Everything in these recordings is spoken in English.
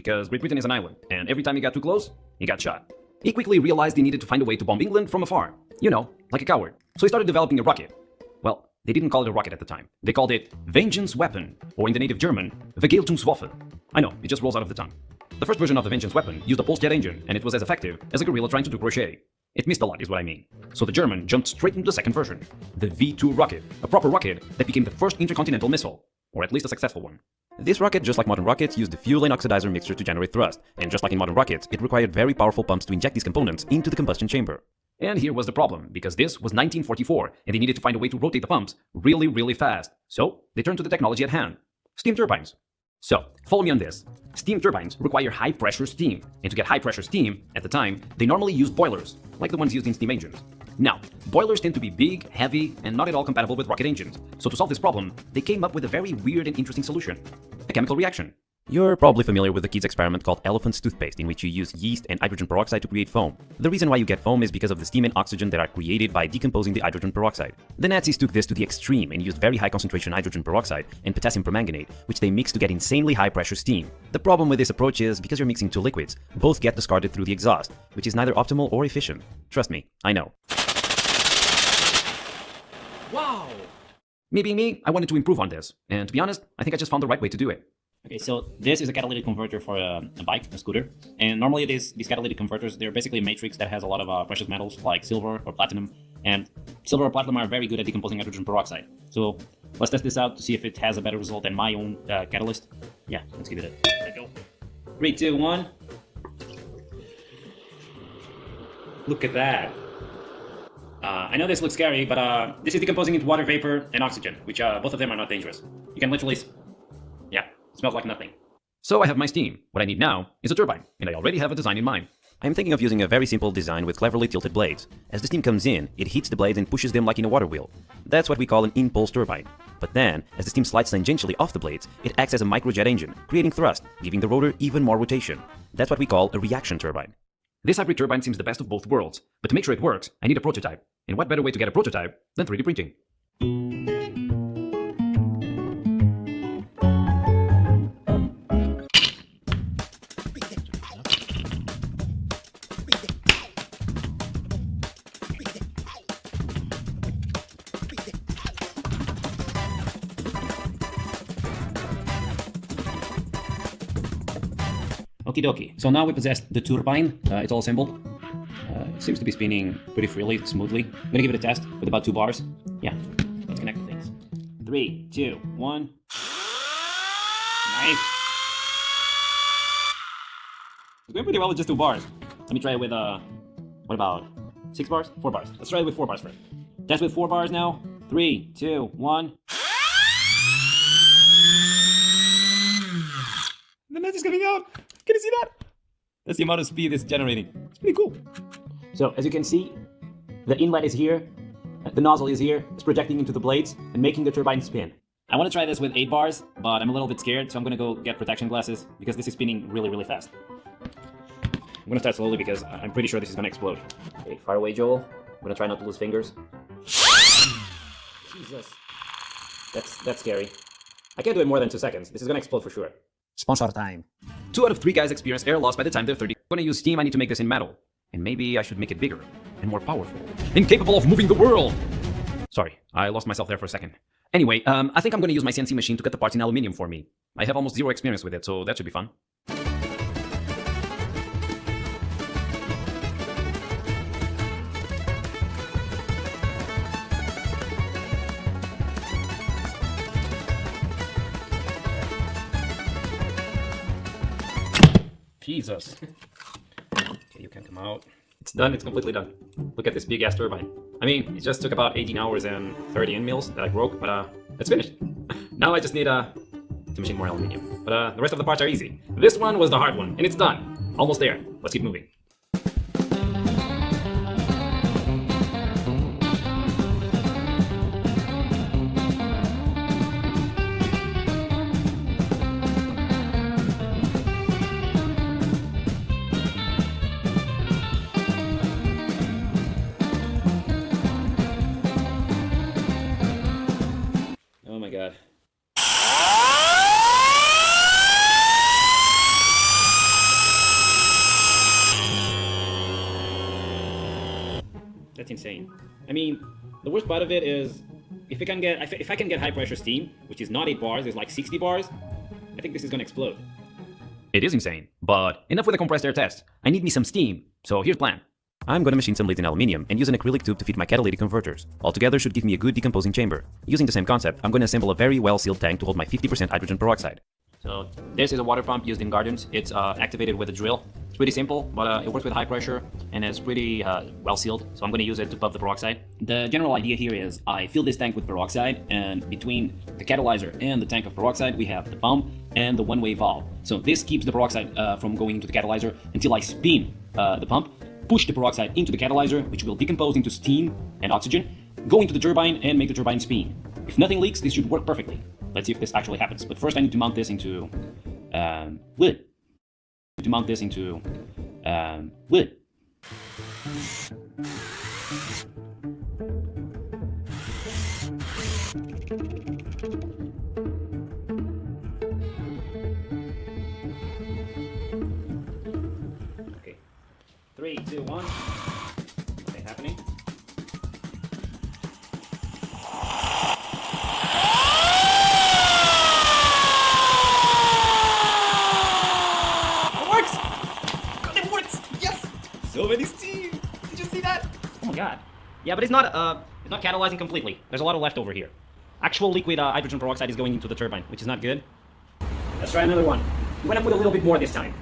because Great Britain is an island, and every time he got too close, he got shot. He quickly realized he needed to find a way to bomb England from afar. You know, like a coward. So he started developing a rocket. Well, they didn't call it a rocket at the time. They called it Vengeance Weapon, or in the native German, Vergeltungswaffe. I know, it just rolls out of the tongue. The first version of the Vengeance Weapon used a pulse jet engine, and it was as effective as a guerrilla trying to do crochet. It missed a lot, is what I mean. So the German jumped straight into the second version, the V2 rocket, a proper rocket that became the first intercontinental missile, or at least a successful one. This rocket, just like modern rockets, used the fuel and oxidizer mixture to generate thrust, and just like in modern rockets, it required very powerful pumps to inject these components into the combustion chamber. And here was the problem, because this was 1944, and they needed to find a way to rotate the pumps really, really fast. So they turned to the technology at hand, steam turbines. So, follow me on this. Steam turbines require high-pressure steam, and to get high-pressure steam, at the time, they normally used boilers, like the ones used in steam engines. Now, boilers tend to be big, heavy, and not at all compatible with rocket engines. So to solve this problem, they came up with a very weird and interesting solution, a chemical reaction. You're probably familiar with the kids' experiment called elephant's toothpaste, in which you use yeast and hydrogen peroxide to create foam. The reason why you get foam is because of the steam and oxygen that are created by decomposing the hydrogen peroxide. The Nazis took this to the extreme and used very high concentration hydrogen peroxide and potassium permanganate, which they mixed to get insanely high pressure steam. The problem with this approach is, because you're mixing two liquids, both get discarded through the exhaust, which is neither optimal or efficient. Trust me, I know. Wow! Me being me, I wanted to improve on this, and to be honest, I think I just found the right way to do it. Okay, so this is a catalytic converter for a bike, a scooter. And normally these catalytic converters, they're basically a matrix that has a lot of precious metals like silver or platinum. And silver or platinum are very good at decomposing hydrogen peroxide. So let's test this out to see if it has a better result than my own catalyst. Yeah, let's give it a go. 3, 2, 1. Look at that. I know this looks scary, but this is decomposing into water vapor and oxygen, which both of them are not dangerous. You can literally... Yeah. Smells like nothing. So I have my steam. What I need now is a turbine, and I already have a design in mind. I'm thinking of using a very simple design with cleverly tilted blades. As the steam comes in, it hits the blades and pushes them like in a water wheel. That's what we call an impulse turbine. But then, as the steam slides tangentially off the blades, it acts as a microjet engine, creating thrust, giving the rotor even more rotation. That's what we call a reaction turbine. This hybrid turbine seems the best of both worlds, but to make sure it works, I need a prototype. And what better way to get a prototype than 3D printing? Okie dokie. So now we possess the turbine. It's all assembled. It seems to be spinning pretty freely, smoothly. I'm gonna give it a test with about 2 bars. Yeah, let's connect the things. 3, 2, 1. Nice. It's going pretty well with just 2 bars. Let me try it with, what about 6 bars? 4 bars. Let's try it with 4 bars first. Test with 4 bars now. 3, 2, 1. The net is coming out. Can you see that? That's the amount of speed it's generating. It's pretty cool. So, as you can see, the inlet is here, the nozzle is here, it's projecting into the blades and making the turbine spin. I want to try this with 8 bars, but I'm a little bit scared, so I'm going to go get protection glasses because this is spinning really, really fast. I'm going to start slowly because I'm pretty sure this is going to explode. Okay, far away, Joel. I'm going to try not to lose fingers. Jesus. That's scary. I can't do it more than 2 seconds. This is going to explode for sure. Sponsor time. 2 out of 3 guys experience air loss by the time they're 30. When I use steam, I need to make this in metal. And maybe I should make it bigger and more powerful and capable of moving the world. Sorry, I lost myself there for a second. Anyway, I think I'm going to use my CNC machine to cut the parts in aluminium for me. I have almost 0 experience with it, so that should be fun. Jesus. Okay, you can come out. It's done, it's completely done. Look at this big ass turbine. I mean, it just took about 18 hours and 30 end mills that I broke, but it's finished. Now I just need to machine more aluminium. But the rest of the parts are easy. This one was the hard one, and it's done. Almost there. Let's keep moving. Oh my god. That's insane. I mean, the worst part of it is if I can get high pressure steam, which is not 8 bars, it's like 60 bars, I think this is gonna explode. It is insane, but enough with the compressed air test. I need me some steam, so here's the plan. I'm gonna machine some leads in aluminium and use an acrylic tube to feed my catalytic converters. Altogether should give me a good decomposing chamber. Using the same concept, I'm gonna assemble a very well-sealed tank to hold my 50% hydrogen peroxide. So this is a water pump used in gardens. It's activated with a drill. It's pretty simple, but it works with high pressure and it's pretty well sealed. So I'm going to use it to pump the peroxide. The general idea here is I fill this tank with peroxide, and between the catalyzer and the tank of peroxide, we have the pump and the one-way valve. So this keeps the peroxide from going into the catalyzer until I spin the pump, push the peroxide into the catalyzer, which will decompose into steam and oxygen, go into the turbine and make the turbine spin. If nothing leaks, this should work perfectly. Let's see if this actually happens. But first I need to mount this into wood. To mount this into wood. Okay. 3, 2, 1. Nothing happening. So many steam! Did you see that? Oh my god. Yeah, but it's not catalyzing completely. There's a lot of leftover here. Actual liquid hydrogen peroxide is going into the turbine, which is not good. Let's try another one. I'm gonna put a little bit more this time.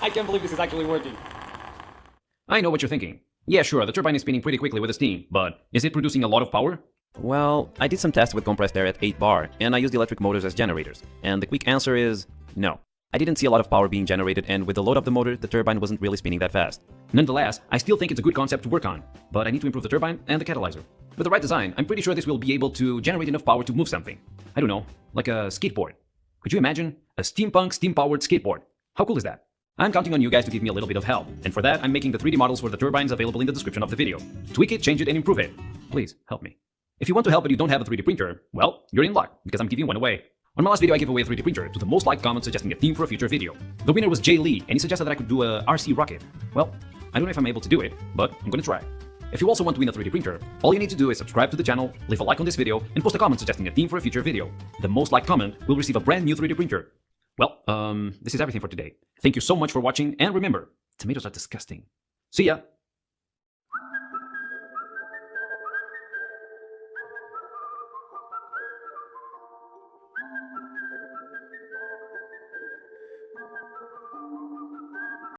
I can't believe this is actually working. I know what you're thinking. Yeah, sure, the turbine is spinning pretty quickly with the steam, but is it producing a lot of power? Well, I did some tests with compressed air at 8 bar, and I used electric motors as generators, and the quick answer is no. I didn't see a lot of power being generated, and with the load of the motor, the turbine wasn't really spinning that fast. Nonetheless, I still think it's a good concept to work on, but I need to improve the turbine and the catalyzer. With the right design, I'm pretty sure this will be able to generate enough power to move something. I don't know, like a skateboard. Could you imagine? A steampunk, steam-powered skateboard. How cool is that? I'm counting on you guys to give me a little bit of help, and for that I'm making the 3D models for the turbines available in the description of the video. Tweak it, change it, and improve it. Please, help me. If you want to help but you don't have a 3D printer, well, you're in luck, because I'm giving one away. On my last video I gave away a 3D printer to the most liked comment suggesting a theme for a future video. The winner was Jay Lee, and he suggested that I could do a RC rocket. Well, I don't know if I'm able to do it, but I'm gonna try. If you also want to win a 3D printer, all you need to do is subscribe to the channel, leave a like on this video, and post a comment suggesting a theme for a future video. The most liked comment will receive a brand new 3D printer. Well, this is everything for today. Thank you so much for watching, and remember, tomatoes are disgusting. See ya!